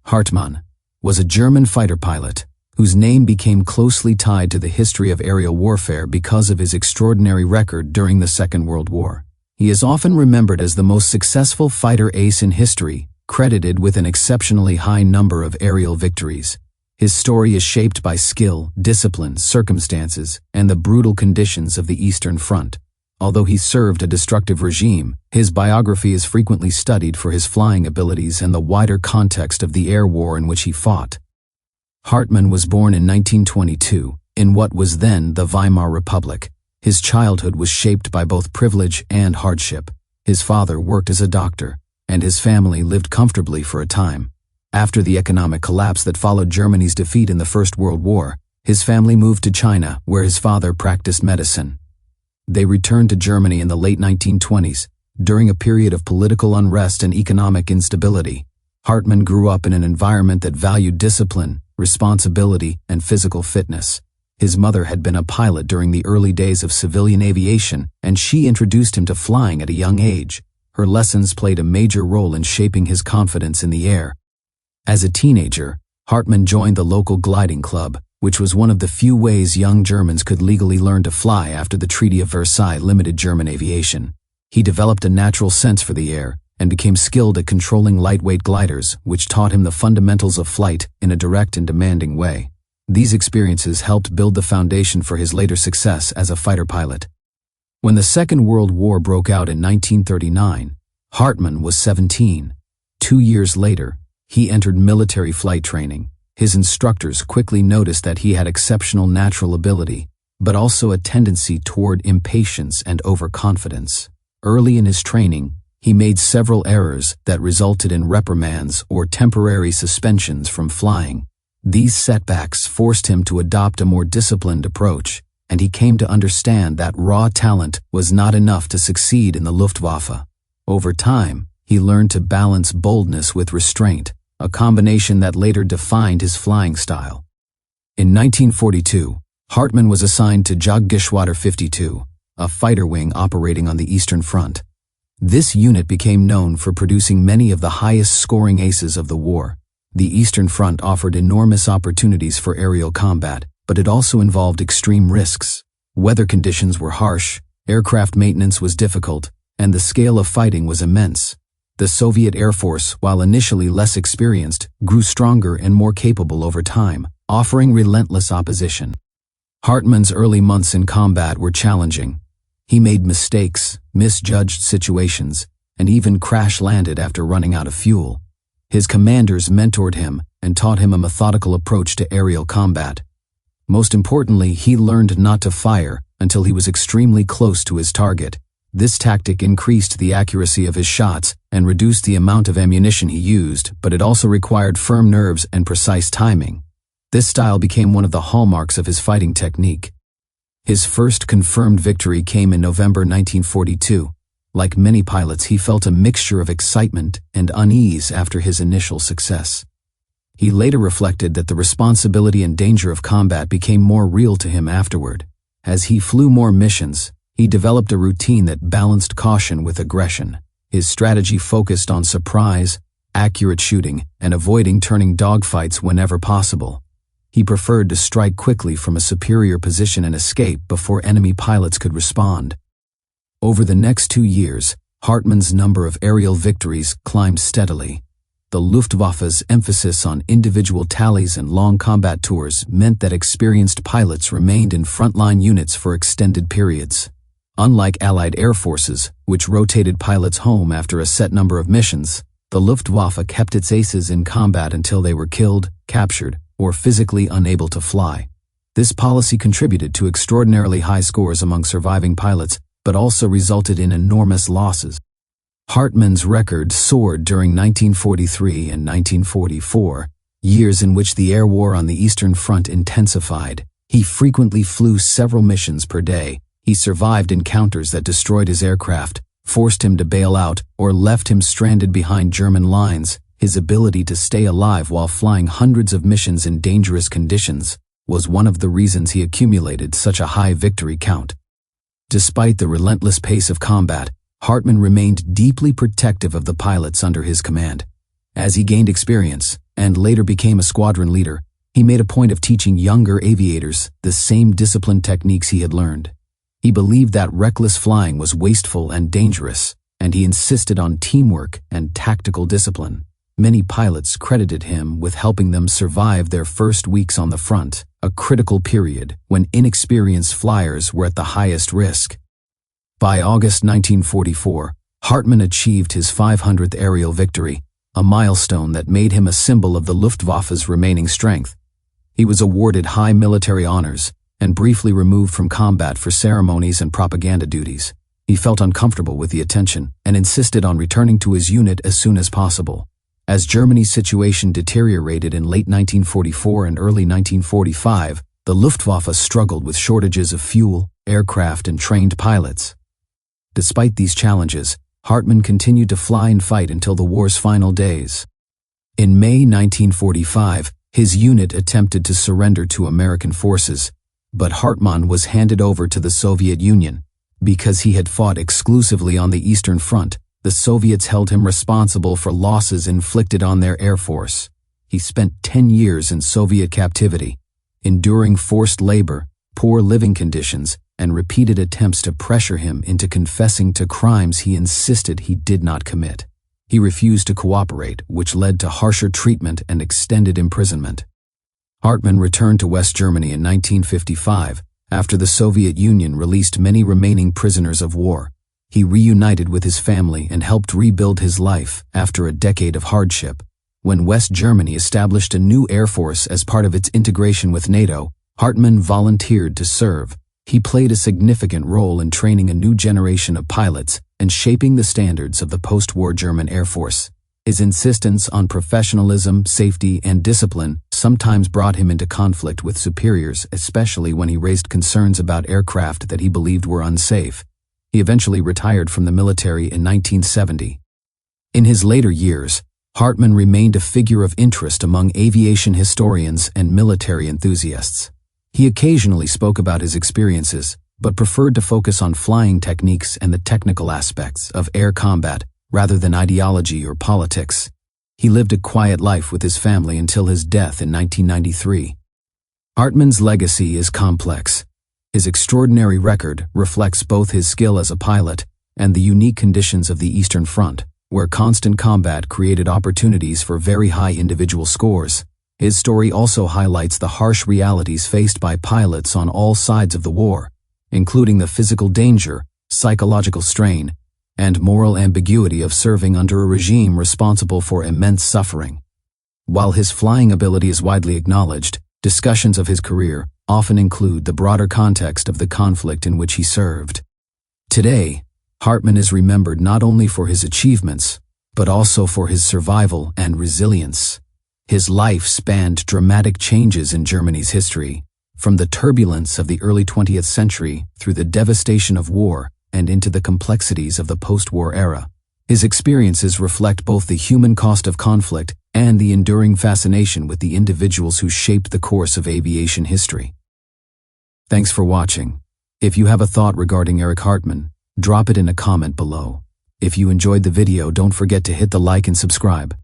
Hartmann was a German fighter pilot whose name became closely tied to the history of aerial warfare because of his extraordinary record during the Second World War. He is often remembered as the most successful fighter ace in history, credited with an exceptionally high number of aerial victories. His story is shaped by skill, discipline, circumstances, and the brutal conditions of the Eastern Front. Although he served a destructive regime, his biography is frequently studied for his flying abilities and the wider context of the air war in which he fought. Hartmann was born in 1922, in what was then the Weimar Republic. His childhood was shaped by both privilege and hardship. His father worked as a doctor, and his family lived comfortably for a time. After the economic collapse that followed Germany's defeat in the First World War, his family moved to China, where his father practiced medicine. They returned to Germany in the late 1920s, during a period of political unrest and economic instability. Hartmann grew up in an environment that valued discipline, responsibility, and physical fitness. His mother had been a pilot during the early days of civilian aviation, and she introduced him to flying at a young age. Her lessons played a major role in shaping his confidence in the air. As a teenager, Hartmann joined the local gliding club, which was one of the few ways young Germans could legally learn to fly after the Treaty of Versailles limited German aviation. He developed a natural sense for the air and became skilled at controlling lightweight gliders, which taught him the fundamentals of flight in a direct and demanding way. These experiences helped build the foundation for his later success as a fighter pilot. When the Second World War broke out in 1939, Hartmann was 17. 2 years later, he entered military flight training. His instructors quickly noticed that he had exceptional natural ability, but also a tendency toward impatience and overconfidence. Early in his training, he made several errors that resulted in reprimands or temporary suspensions from flying. These setbacks forced him to adopt a more disciplined approach, and he came to understand that raw talent was not enough to succeed in the Luftwaffe. Over time, he learned to balance boldness with restraint, a combination that later defined his flying style. In 1942, Hartmann was assigned to Jagdgeschwader 52, a fighter wing operating on the Eastern Front. This unit became known for producing many of the highest-scoring aces of the war. The Eastern Front offered enormous opportunities for aerial combat, but it also involved extreme risks. Weather conditions were harsh, aircraft maintenance was difficult, and the scale of fighting was immense. The Soviet Air Force, while initially less experienced, grew stronger and more capable over time, offering relentless opposition. Hartmann's early months in combat were challenging. He made mistakes, misjudged situations, and even crash-landed after running out of fuel. His commanders mentored him and taught him a methodical approach to aerial combat. Most importantly, he learned not to fire until he was extremely close to his target. This tactic increased the accuracy of his shots and reduced the amount of ammunition he used, but it also required firm nerves and precise timing. This style became one of the hallmarks of his fighting technique. His first confirmed victory came in November 1942. Like many pilots, he felt a mixture of excitement and unease after his initial success. He later reflected that the responsibility and danger of combat became more real to him afterward. As he flew more missions, he developed a routine that balanced caution with aggression. His strategy focused on surprise, accurate shooting, and avoiding turning dogfights whenever possible. He preferred to strike quickly from a superior position and escape before enemy pilots could respond. Over the next 2 years, Hartmann's number of aerial victories climbed steadily. The Luftwaffe's emphasis on individual tallies and long combat tours meant that experienced pilots remained in frontline units for extended periods. Unlike Allied air forces, which rotated pilots home after a set number of missions, the Luftwaffe kept its aces in combat until they were killed, captured, or physically unable to fly. This policy contributed to extraordinarily high scores among surviving pilots, but also resulted in enormous losses. Hartmann's record soared during 1943 and 1944, years in which the air war on the Eastern Front intensified. He frequently flew several missions per day. He survived encounters that destroyed his aircraft, forced him to bail out, or left him stranded behind German lines. His ability to stay alive while flying hundreds of missions in dangerous conditions was one of the reasons he accumulated such a high victory count. Despite the relentless pace of combat, Hartmann remained deeply protective of the pilots under his command. As he gained experience, and later became a squadron leader, he made a point of teaching younger aviators the same disciplined techniques he had learned. He believed that reckless flying was wasteful and dangerous, and he insisted on teamwork and tactical discipline. Many pilots credited him with helping them survive their first weeks on the front, a critical period when inexperienced flyers were at the highest risk. By August 1944, Hartmann achieved his 500th aerial victory, a milestone that made him a symbol of the Luftwaffe's remaining strength. He was awarded high military honors and briefly removed from combat for ceremonies and propaganda duties. He felt uncomfortable with the attention and insisted on returning to his unit as soon as possible. As Germany's situation deteriorated in late 1944 and early 1945, the Luftwaffe struggled with shortages of fuel, aircraft, and trained pilots. Despite these challenges, Hartmann continued to fly and fight until the war's final days. In May 1945, his unit attempted to surrender to American forces, but Hartmann was handed over to the Soviet Union. Because he had fought exclusively on the Eastern Front, the Soviets held him responsible for losses inflicted on their air force. He spent 10 years in Soviet captivity, enduring forced labor, poor living conditions, and repeated attempts to pressure him into confessing to crimes he insisted he did not commit. He refused to cooperate, which led to harsher treatment and extended imprisonment. Hartmann returned to West Germany in 1955, after the Soviet Union released many remaining prisoners of war. He reunited with his family and helped rebuild his life after a decade of hardship. When West Germany established a new air force as part of its integration with NATO, Hartmann volunteered to serve. He played a significant role in training a new generation of pilots and shaping the standards of the post-war German Air Force. His insistence on professionalism, safety, and discipline sometimes brought him into conflict with superiors, especially when he raised concerns about aircraft that he believed were unsafe. He eventually retired from the military in 1970. In his later years, Hartmann remained a figure of interest among aviation historians and military enthusiasts. He occasionally spoke about his experiences, but preferred to focus on flying techniques and the technical aspects of air combat rather than ideology or politics. He lived a quiet life with his family until his death in 1993. Hartmann's legacy is complex. His extraordinary record reflects both his skill as a pilot and the unique conditions of the Eastern Front, where constant combat created opportunities for very high individual scores. His story also highlights the harsh realities faced by pilots on all sides of the war, including the physical danger, psychological strain, and moral ambiguity of serving under a regime responsible for immense suffering. While his flying ability is widely acknowledged, discussions of his career often include the broader context of the conflict in which he served. Today, Hartmann is remembered not only for his achievements, but also for his survival and resilience. His life spanned dramatic changes in Germany's history, from the turbulence of the early 20th century through the devastation of war and into the complexities of the post-war era. His experiences reflect both the human cost of conflict and the enduring fascination with the individuals who shaped the course of aviation history. Thanks for watching. If you have a thought regarding Erich Hartmann, drop it in a comment below. If you enjoyed the video, don't forget to hit the like and subscribe.